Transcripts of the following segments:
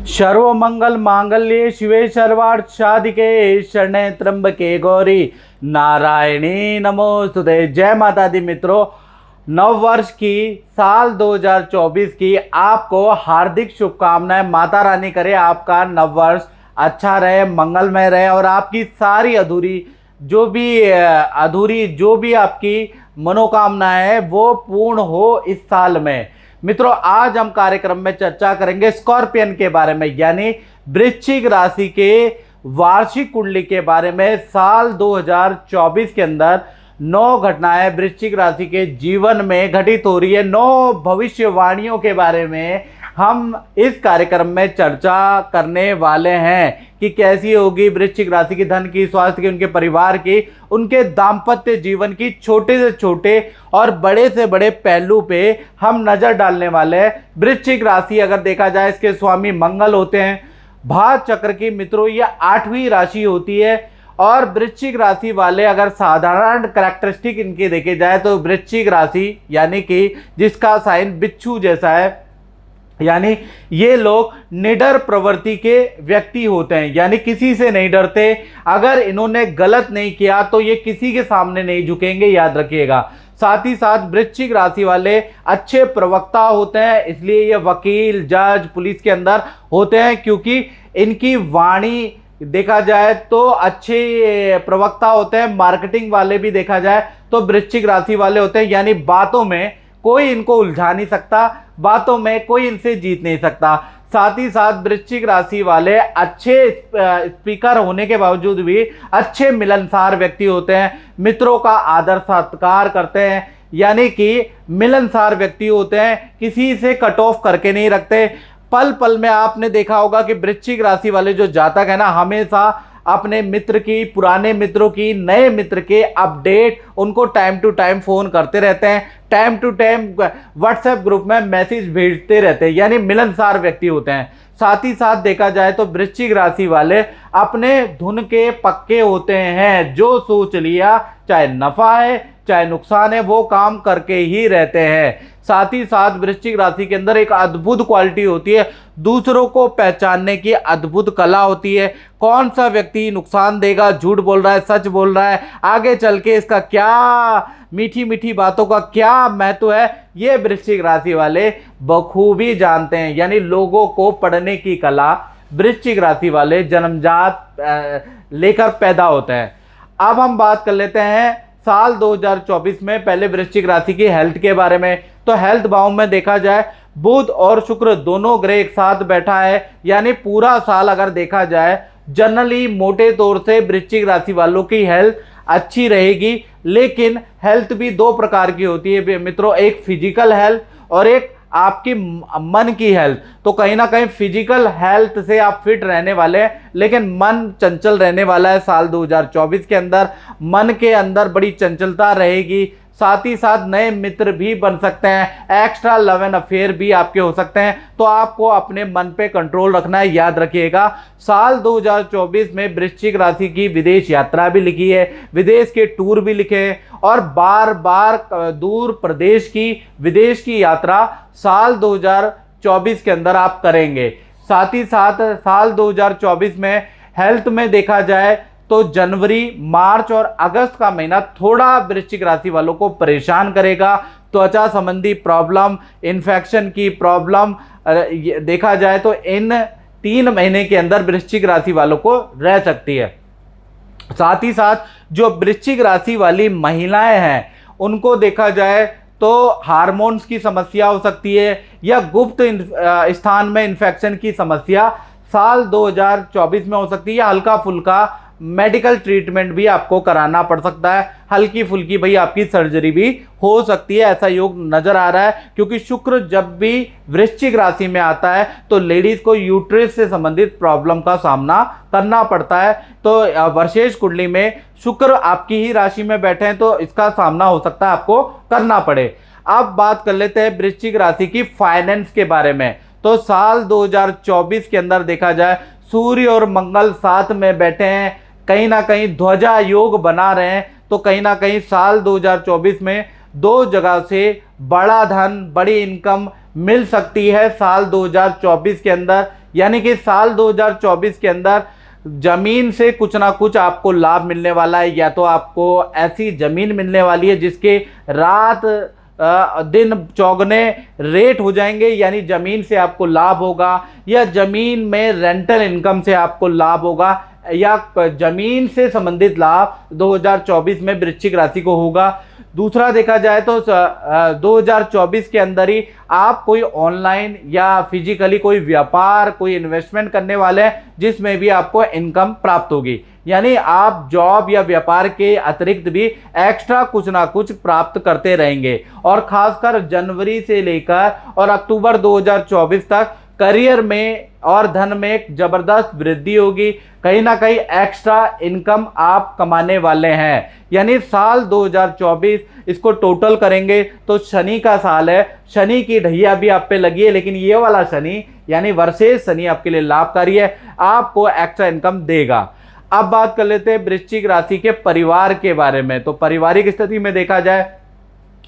सर्व मंगल मांगल्ये शिवे सर्वार्थ साधिके शरणे त्र्यंबके गौरी नारायणी नमोस्तुते। जय माता दी मित्रों, नव वर्ष की साल 2024 की आपको हार्दिक शुभकामनाएं। माता रानी करे आपका नव वर्ष अच्छा रहे, मंगलमय रहे और आपकी सारी अधूरी जो भी आपकी मनोकामनाएं है वो पूर्ण हो इस साल में। मित्रों, आज हम कार्यक्रम में चर्चा करेंगे स्कॉर्पियन के बारे में, यानी वृश्चिक राशि के वार्षिक कुंडली के बारे में। साल 2024 के अंदर 9 घटनाएं वृश्चिक राशि के जीवन में घटित हो रही है। 9 भविष्यवाणियों के बारे में हम इस कार्यक्रम में चर्चा करने वाले हैं कि कैसी होगी वृश्चिक राशि की धन की, स्वास्थ्य की, उनके परिवार की, उनके दाम्पत्य जीवन की, छोटे से छोटे और बड़े से बड़े पहलू पे हम नजर डालने वाले हैं। वृश्चिक राशि अगर देखा जाए, इसके स्वामी मंगल होते हैं। भाग चक्र की मित्रों ये 8वीं राशि होती है। और वृश्चिक राशि वाले अगर साधारण कैरेक्टरिस्टिक इनके देखे जाए तो वृश्चिक राशि यानी कि जिसका साइन बिच्छू जैसा है, यानी ये लोग निडर प्रवृत्ति के व्यक्ति होते हैं, यानी किसी से नहीं डरते। अगर इन्होंने गलत नहीं किया तो ये किसी के सामने नहीं झुकेंगे, याद रखिएगा। साथ ही साथ वृश्चिक राशि वाले अच्छे प्रवक्ता होते हैं, इसलिए ये वकील, जज, पुलिस के अंदर होते हैं, क्योंकि इनकी वाणी देखा जाए तो अच्छे प्रवक्ता होते हैं। मार्केटिंग वाले भी देखा जाए तो वृश्चिक राशि वाले होते हैं, यानी बातों में कोई इनको उलझा नहीं सकता, बातों में कोई इनसे जीत नहीं सकता। साथ ही साथ वृश्चिक राशि वाले अच्छे स्पीकर होने के बावजूद भी अच्छे मिलनसार व्यक्ति होते हैं, मित्रों का आदर सत्कार करते हैं, यानी कि मिलनसार व्यक्ति होते हैं, किसी से कट ऑफ करके नहीं रखते। पल पल में आपने देखा होगा कि वृश्चिक राशि वाले जो जातक है ना, हमेशा अपने मित्र की, पुराने मित्रों की, नए मित्र के अपडेट उनको टाइम टू टाइम फोन करते रहते हैं, time to time WhatsApp group में मैसेज भेजते रहते हैं, यानी मिलनसार व्यक्ति होते हैं। साथ ही साथ देखा जाए तो वृश्चिक राशि वाले अपने धुन के पक्के होते हैं, जो सोच लिया चाहे नफा है चाहे नुकसान है वो काम करके ही रहते हैं। साथ ही साथ वृश्चिक राशि के अंदर एक अद्भुत क्वालिटी होती है, दूसरों को पहचानने की अद्भुत कला होती है। कौन सा व्यक्ति नुकसान देगा, झूठ बोल रहा है, सच बोल रहा है, आगे चल के इसका क्या, मीठी मीठी बातों का क्या महत्व है, ये वृश्चिक राशि वाले बखूबी जानते हैं। यानी लोगों को पढ़ने की कला वृश्चिक राशि वाले जन्मजात लेकर पैदा होते हैं। अब हम बात कर लेते हैं साल 2024 में पहले वृश्चिक राशि की हेल्थ के बारे में। तो हेल्थ भाव में देखा जाए बुध और शुक्र दोनों ग्रह एक साथ बैठा है, यानी पूरा साल अगर देखा जाए जनरली मोटे तौर से वृश्चिक राशि वालों की हेल्थ अच्छी रहेगी। लेकिन हेल्थ भी 2 प्रकार की होती है मित्रों, एक फिजिकल हेल्थ और एक आपकी मन की हेल्थ। तो कहीं ना कहीं फिजिकल हेल्थ से आप फिट रहने वाले हैं, लेकिन मन चंचल रहने वाला है। साल 2024 के अंदर मन के अंदर बड़ी चंचलता रहेगी। साथ ही साथ नए मित्र भी बन सकते हैं, एक्स्ट्रा लव एंड अफेयर भी आपके हो सकते हैं। तो आपको अपने मन पे कंट्रोल रखना है, याद रखिएगा। साल 2024 में वृश्चिक राशि की विदेश यात्रा भी लिखी है, विदेश के टूर भी लिखे हैं और बार बार दूर प्रदेश की विदेश की यात्रा साल 2024 के अंदर आप करेंगे। साथ ही साथ साल 2024 में हेल्थ में देखा जाए तो जनवरी, मार्च और अगस्त का महीना थोड़ा वृश्चिक राशि वालों को परेशान करेगा। त्वचा संबंधी प्रॉब्लम, इन्फेक्शन की प्रॉब्लम देखा जाए तो इन 3 महीने के अंदर वृश्चिक राशि वालों को रह सकती है। साथ ही साथ जो वृश्चिक राशि वाली महिलाएं हैं उनको देखा जाए तो हार्मोन्स की समस्या हो सकती है या गुप्त स्थान में इन्फेक्शन की समस्या साल 2024 में हो सकती है। हल्का फुल्का मेडिकल ट्रीटमेंट भी आपको कराना पड़ सकता है, हल्की फुल्की भाई आपकी सर्जरी भी हो सकती है, ऐसा योग नजर आ रहा है। क्योंकि शुक्र जब भी वृश्चिक राशि में आता है तो लेडीज को यूट्रस से संबंधित प्रॉब्लम का सामना करना पड़ता है। तो वर्षेश कुंडली में शुक्र आपकी ही राशि में बैठे हैं तो इसका सामना हो सकता है आपको करना पड़े। अब बात कर लेते हैं वृश्चिक राशि की फाइनेंस के बारे में। तो साल 2024 के अंदर देखा जाए सूर्य और मंगल साथ में बैठे हैं, कहीं ना कहीं ध्वजा योग बना रहे हैं। तो कहीं ना कहीं साल 2024 में 2 जगह से बड़ा धन, बड़ी इनकम मिल सकती है साल 2024 के अंदर। यानी कि साल 2024 के अंदर जमीन से कुछ ना कुछ आपको लाभ मिलने वाला है। या तो आपको ऐसी जमीन मिलने वाली है जिसके रात दिन चौगने रेट हो जाएंगे, यानी जमीन से आपको लाभ होगा, या जमीन में रेंटल इनकम से आपको लाभ होगा, या जमीन से संबंधित लाभ 2024 में वृश्चिक राशि को होगा। दूसरा देखा जाए तो 2024 के अंदर ही आप कोई ऑनलाइन या फिजिकली कोई व्यापार, कोई इन्वेस्टमेंट करने वाले हैं जिसमें भी आपको इनकम प्राप्त होगी। यानी आप जॉब या व्यापार के अतिरिक्त भी एक्स्ट्रा कुछ ना कुछ प्राप्त करते रहेंगे। और खासकर जनवरी से लेकर और अक्टूबर 2024 तक करियर में और धन में एक जबरदस्त वृद्धि होगी। कहीं ना कहीं एक्स्ट्रा इनकम आप कमाने वाले हैं। यानी साल 2024 इसको टोटल करेंगे तो शनि का साल है, शनि की ढैया भी आप पे लगी है, लेकिन ये वाला शनि यानी वर्षेश शनि आपके लिए लाभकारी है, आपको एक्स्ट्रा इनकम देगा। अब बात कर लेते हैं वृश्चिक राशि के परिवार के बारे में। तो पारिवारिक स्थिति में देखा जाए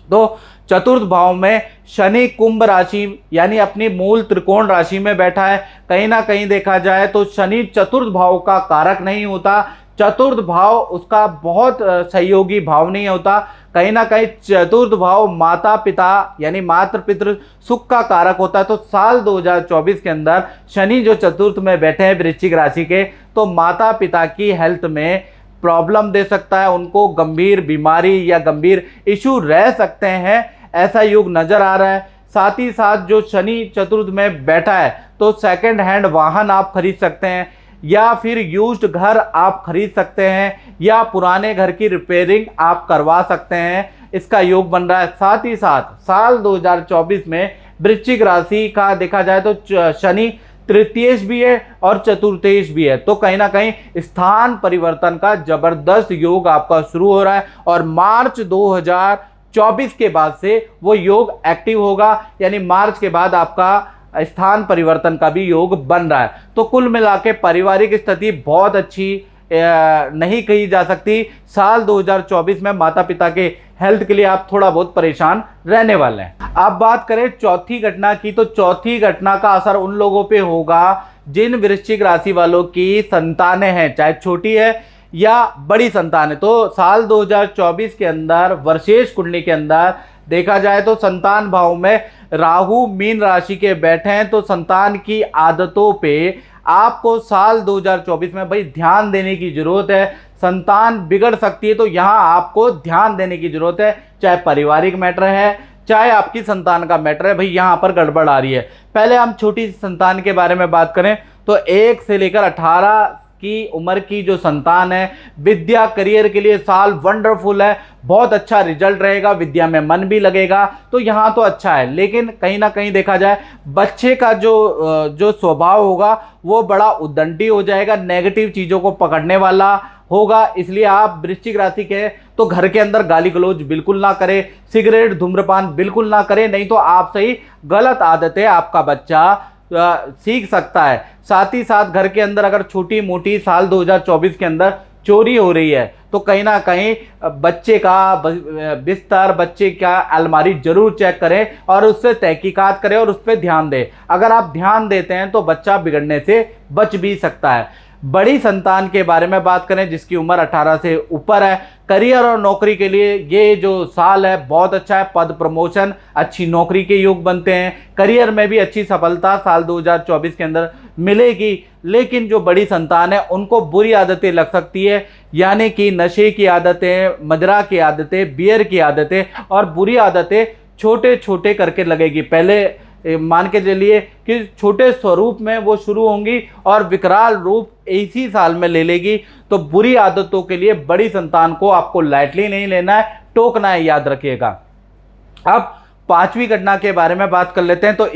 तो चतुर्थ भाव में शनि कुंभ राशि यानी अपनी मूल त्रिकोण राशि में बैठा है। कहीं ना कहीं देखा जाए तो शनि चतुर्थ भाव का कारक नहीं होता, चतुर्थ भाव उसका बहुत सहयोगी भाव नहीं होता। कहीं ना कहीं चतुर्थ भाव माता पिता यानी मातृ पितृ सुख का कारक होता है। तो साल 2024 के अंदर शनि जो चतुर्थ में बैठे हैं वृश्चिक राशि के, तो माता पिता की हेल्थ में प्रॉब्लम दे सकता है, उनको गंभीर बीमारी या गंभीर इशू रह सकते हैं, ऐसा युग नजर आ रहा है। साथ ही साथ जो शनि चतुर्थ में बैठा है तो सेकंड हैंड वाहन आप खरीद सकते हैं, या फिर यूज्ड घर आप खरीद सकते हैं, या पुराने घर की रिपेयरिंग आप करवा सकते हैं, इसका योग बन रहा है। साथ ही साथ साल 2024 में वृश्चिक राशि का देखा जाए तो शनि तृतीयेश भी है और चतुर्थेश भी है। तो कहीं ना कहीं स्थान परिवर्तन का जबरदस्त योग आपका शुरू हो रहा है, और मार्च 2024 के बाद से वो योग एक्टिव होगा। यानी मार्च के बाद आपका स्थान परिवर्तन का भी योग बन रहा है। तो कुल मिला के पारिवारिक स्थिति बहुत अच्छी नहीं कही जा सकती। साल 2024 में माता पिता के हेल्थ के लिए आप थोड़ा बहुत परेशान रहने वाले हैं। अब बात करें चौथी घटना की, तो चौथी घटना का असर उन लोगों पे होगा जिन वृश्चिक राशि वालों की संतानें हैं, चाहे छोटी है या बड़ी संतान है। तो साल 2024 के अंदर वर्षेश कुंडली के अंदर देखा जाए तो संतान भाव में राहु मीन राशि के बैठे हैं। तो संतान की आदतों पे आपको साल 2024 में भाई ध्यान देने की जरूरत है। संतान बिगड़ सकती है, तो यहाँ आपको ध्यान देने की जरूरत है, चाहे पारिवारिक मैटर है, चाहे आपकी संतान का मैटर है, भाई यहाँ पर गड़बड़ आ रही है। पहले हम छोटी संतान के बारे में बात करें तो 1 से लेकर 18 की उम्र की जो संतान है, विद्या करियर के लिए साल वंडरफुल है, बहुत अच्छा रिजल्ट रहेगा, विद्या में मन भी लगेगा, तो यहाँ तो अच्छा है। लेकिन कहीं ना कहीं देखा जाए बच्चे का जो स्वभाव होगा वो बड़ा उद्दंडी हो जाएगा, नेगेटिव चीज़ों को पकड़ने वाला होगा। इसलिए आप वृश्चिक राशि के तो घर के अंदर गाली गलौज बिल्कुल ना करें, सिगरेट धूम्रपान बिल्कुल ना करें, नहीं तो आपसे ही गलत आदतें आपका बच्चा सीख सकता है। साथ ही साथ घर के अंदर अगर छोटी मोटी साल 2024 के अंदर चोरी हो रही है तो कहीं ना कहीं बच्चे का बिस्तर, बच्चे का अलमारी जरूर चेक करें और उससे तहकीकात करें और उस पर ध्यान दें। अगर आप ध्यान देते हैं तो बच्चा बिगड़ने से बच भी सकता है। बड़ी संतान के बारे में बात करें जिसकी उम्र 18 से ऊपर है, करियर और नौकरी के लिए ये जो साल है बहुत अच्छा है। पद प्रमोशन, अच्छी नौकरी के योग बनते हैं, करियर में भी अच्छी सफलता साल 2024 के अंदर मिलेगी। लेकिन जो बड़ी संतान है उनको बुरी आदतें लग सकती है, यानी कि नशे की आदतें, मदिरा की आदतें, बियर की आदतें और बुरी आदतें छोटे छोटे करके लगेगी। पहले मान के चलिए कि छोटे स्वरूप में वो शुरू होंगी और विकराल रूप इसी साल में ले लेगी। तो बुरी आदतों के लिए बड़ी संतान को आपको लाइटली नहीं लेना है, टोकना है, याद रखिएगा। अब पांचवी घटना के बारे में बात कर लेते हैं। तो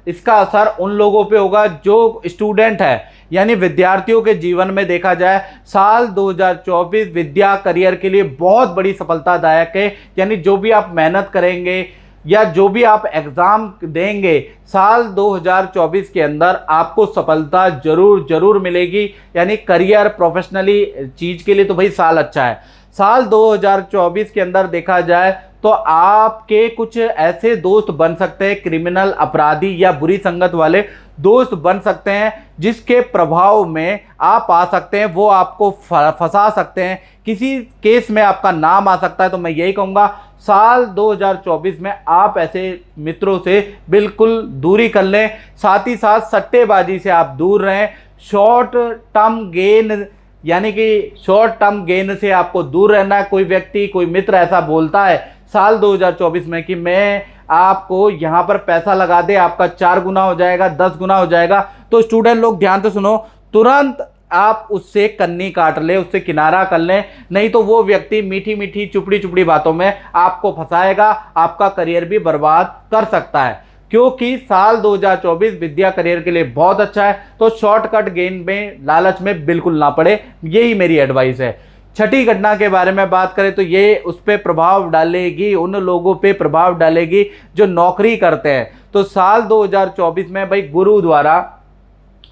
इसका असर उन लोगों पे होगा जो स्टूडेंट है, यानी विद्यार्थियों के जीवन में देखा जाए साल 2024 विद्या करियर के लिए बहुत बड़ी सफलतादायक है। यानी जो भी आप मेहनत करेंगे या जो भी आप एग्ज़ाम देंगे साल 2024 के अंदर आपको सफलता जरूर मिलेगी। यानी करियर प्रोफेशनली चीज़ के लिए तो भाई साल अच्छा है। साल 2024 के अंदर देखा जाए तो आपके कुछ ऐसे दोस्त बन सकते हैं क्रिमिनल, अपराधी या बुरी संगत वाले, दोस्त बन सकते हैं जिसके प्रभाव में आप आ सकते हैं, वो आपको फंसा सकते हैं, किसी केस में आपका नाम आ सकता है। तो मैं यही कहूँगा साल 2024 में आप ऐसे मित्रों से बिल्कुल दूरी कर लें। साथ ही साथ सट्टेबाजी से आप दूर रहें। शॉर्ट टर्म गेन यानी कि शॉर्ट टर्म गेन से आपको दूर रहना है। कोई व्यक्ति, कोई मित्र ऐसा बोलता है साल 2024 में कि मैं आपको यहाँ पर पैसा लगा दे, आपका 4 गुना हो जाएगा, 10 गुना हो जाएगा, तो स्टूडेंट लोग ध्यान से सुनो, तुरंत आप उससे कन्नी काट ले, उससे किनारा कर लें। नहीं तो वो व्यक्ति मीठी मीठी चुपड़ी चुपड़ी बातों में आपको फंसाएगा, आपका करियर भी बर्बाद कर सकता है। क्योंकि साल 2024 विद्या करियर के लिए बहुत अच्छा है। तो शॉर्टकट गेन में, लालच में बिल्कुल ना पड़े, यही मेरी एडवाइस है। छठी घटना के बारे में बात करें तो ये उस पर प्रभाव डालेगी, उन लोगों पे प्रभाव डालेगी जो नौकरी करते हैं। तो साल 2024 में भाई गुरु द्वारा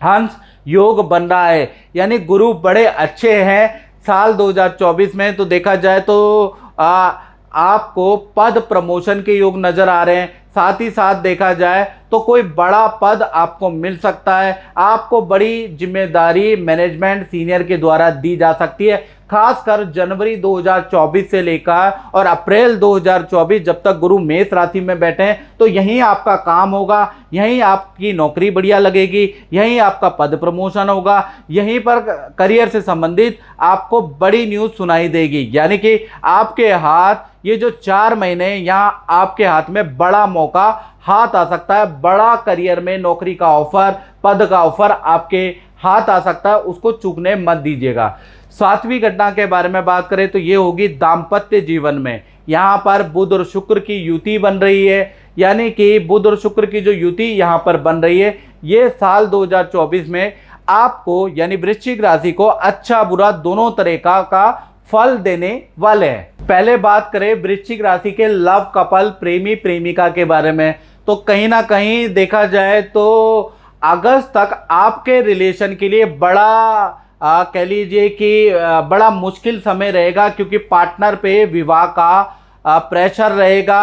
हंस योग बन रहा है, यानी गुरु बड़े अच्छे हैं साल 2024 में। तो देखा जाए तो आपको पद प्रमोशन के योग नजर आ रहे हैं। साथ ही साथ देखा जाए तो कोई बड़ा पद आपको मिल सकता है, आपको बड़ी जिम्मेदारी मैनेजमेंट सीनियर के द्वारा दी जा सकती है। खासकर जनवरी 2024 से लेकर और अप्रैल 2024 जब तक गुरु मेष राशि में बैठे हैं, तो यहीं आपका काम होगा, यहीं आपकी नौकरी बढ़िया लगेगी, यहीं आपका पद प्रमोशन होगा, यहीं पर करियर से संबंधित आपको बड़ी न्यूज़ सुनाई देगी। यानी कि आपके हाथ, ये जो 4 महीने यहाँ आपके हाथ में बड़ा मौका हाथ आ सकता है, बड़ा करियर में नौकरी का ऑफर, पद का ऑफर आपके हाथ आ सकता है, उसको चूकने मत दीजिएगा। 7वीं घटना के बारे में बात करें तो ये होगी दाम्पत्य जीवन में। यहाँ पर बुध और शुक्र की युति बन रही है, यानी कि बुध और शुक्र की जो युति यहाँ पर बन रही है, ये साल 2024 में आपको यानी वृश्चिक राशि को अच्छा बुरा दोनों तरह का फल देने वाले हैं। पहले बात करें वृश्चिक राशि के लव कपल, प्रेमी प्रेमिका के बारे में, तो कहीं ना कहीं देखा जाए तो अगस्त तक आपके रिलेशन के लिए बड़ा कह लीजिए कि बड़ा मुश्किल समय रहेगा, क्योंकि पार्टनर पे विवाह का प्रेशर रहेगा।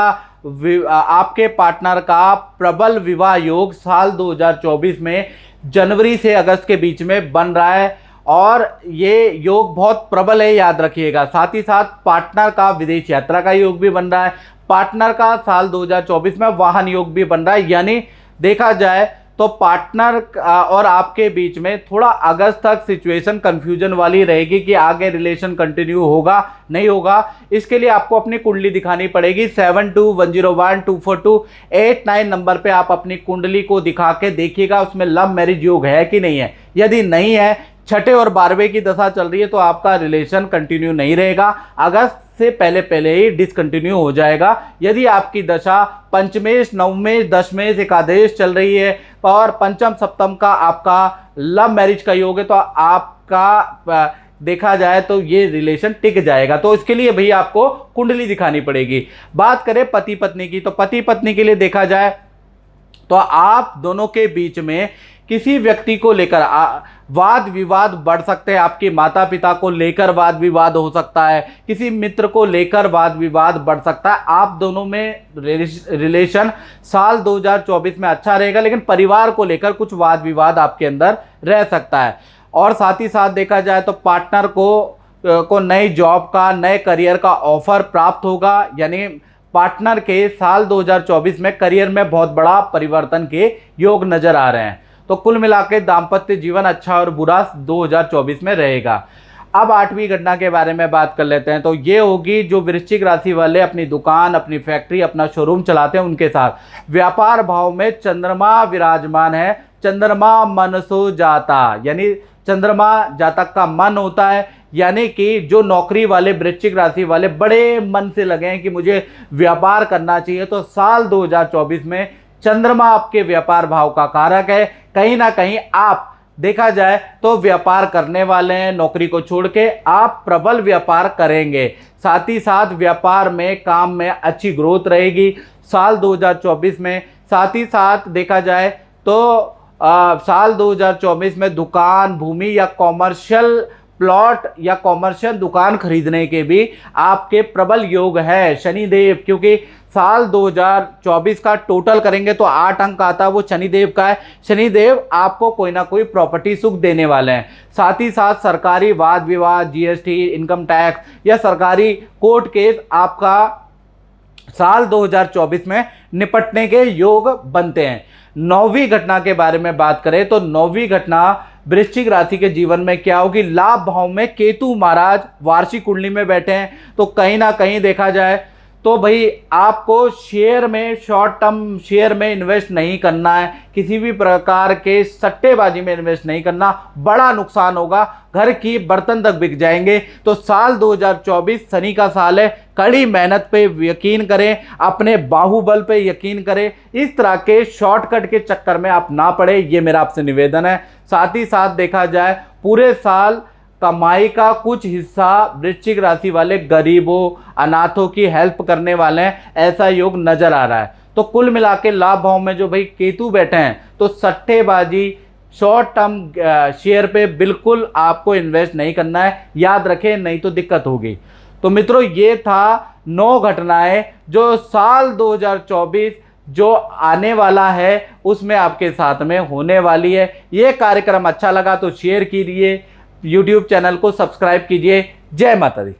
आपके पार्टनर का प्रबल विवाह योग साल 2024 में जनवरी से अगस्त के बीच में बन रहा है, और ये योग बहुत प्रबल है, याद रखिएगा। साथ ही साथ पार्टनर का विदेश यात्रा का योग भी बन रहा है। पार्टनर का साल 2024 में वाहन योग भी बन रहा है। यानी देखा जाए तो पार्टनर और आपके बीच में थोड़ा अगस्त तक सिचुएशन कंफ्यूजन वाली रहेगी कि आगे रिलेशन कंटिन्यू होगा नहीं होगा। इसके लिए आपको अपनी कुंडली दिखानी पड़ेगी। 7210122428 नंबर पे आप अपनी कुंडली को दिखा के देखिएगा उसमें लव मैरिज योग है कि नहीं है। यदि नहीं है, छठे और 12वें की दशा चल रही है, तो आपका रिलेशन कंटिन्यू नहीं रहेगा, अगस्त से पहले पहले ही डिसकंटिन्यू हो जाएगा। यदि आपकी दशा पंचमेश, नवमेश, दशमेश, एकादश चल रही है और पंचम सप्तम का आपका लव मैरिज का योग है, तो आपका देखा जाए तो ये रिलेशन टिक जाएगा। तो इसके लिए भैया आपको कुंडली दिखानी पड़ेगी। बात करें पति पत्नी की, तो पति पत्नी के लिए देखा जाए तो आप दोनों के बीच में किसी व्यक्ति को लेकर वाद विवाद बढ़ सकते हैं। आपके माता पिता को लेकर वाद विवाद हो सकता है, किसी मित्र को लेकर वाद विवाद बढ़ सकता है। आप दोनों में रिलेशन साल 2024 में अच्छा रहेगा, लेकिन परिवार को लेकर कुछ वाद विवाद आपके अंदर रह सकता है। और साथ ही साथ देखा जाए तो पार्टनर को नई जॉब का, नए करियर का ऑफर प्राप्त होगा। यानी पार्टनर के साल 2024 में करियर में बहुत बड़ा परिवर्तन के योग नजर आ रहे हैं। तो कुल मिलाकर दाम्पत्य जीवन अच्छा और बुरा 2024 में रहेगा। अब 8वीं घटना के बारे में बात कर लेते हैं। तो ये होगी जो वृश्चिक राशि वाले अपनी दुकान, अपनी फैक्ट्री, अपना शोरूम चलाते हैं, उनके साथ व्यापार भाव में चंद्रमा विराजमान है। चंद्रमा मनसो जाता, यानी चंद्रमा जातक का मन होता है। यानी कि जो नौकरी वाले वृश्चिक राशि वाले बड़े मन से लगे हैं कि मुझे व्यापार करना चाहिए, तो साल 2024 में चंद्रमा आपके व्यापार भाव का कारक है। कहीं ना कहीं आप देखा जाए तो व्यापार करने वाले हैं, नौकरी को छोड़ के आप प्रबल व्यापार करेंगे। साथ ही साथ व्यापार में, काम में अच्छी ग्रोथ रहेगी साल 2024 में। साथ ही साथ देखा जाए तो साल 2024 में दुकान, भूमि या कॉमर्शियल प्लॉट या कॉमर्शियल दुकान खरीदने के भी आपके प्रबल योग है शनिदेव, क्योंकि साल 2024 का टोटल करेंगे तो 8 अंक आता है, वो शनिदेव का है। शनिदेव आपको कोई ना कोई प्रॉपर्टी सुख देने वाले हैं। साथ ही साथ सरकारी वाद विवाद, जीएसटी, इनकम टैक्स या सरकारी कोर्ट केस आपका साल 2024 में निपटने के योग बनते हैं। 9वीं घटना के बारे में बात करें तो 9वीं घटना वृश्चिक राशि के जीवन में क्या होगी, लाभ भाव में केतु महाराज वार्षिक कुंडली में बैठे हैं, तो कहीं ना कहीं देखा जाए तो भाई आपको शेयर में, शॉर्ट टर्म शेयर में इन्वेस्ट नहीं करना है, किसी भी प्रकार के सट्टेबाजी में इन्वेस्ट नहीं करना, बड़ा नुकसान होगा, घर की बर्तन तक बिक जाएंगे। तो साल 2024 शनि का साल है, कड़ी मेहनत पे यकीन करें, अपने बाहुबल पे यकीन करें, इस तरह के शॉर्टकट के चक्कर में आप ना पड़े, ये मेरा आपसे निवेदन है। साथ ही साथ देखा जाए पूरे साल कमाई का कुछ हिस्सा वृश्चिक राशि वाले गरीबों, अनाथों की हेल्प करने वाले हैं, ऐसा योग नजर आ रहा है। तो कुल मिला के लाभ भाव में जो भाई केतु बैठे हैं, तो सट्टेबाजी, शॉर्ट टर्म शेयर पे बिल्कुल आपको इन्वेस्ट नहीं करना है, याद रखें, नहीं तो दिक्कत होगी। तो मित्रों, ये था 9 घटनाएं जो साल 2024 जो आने वाला है उसमें आपके साथ में होने वाली है। ये कार्यक्रम अच्छा लगा तो शेयर कीजिए, YouTube चैनल को सब्सक्राइब कीजिए। जय माता दी।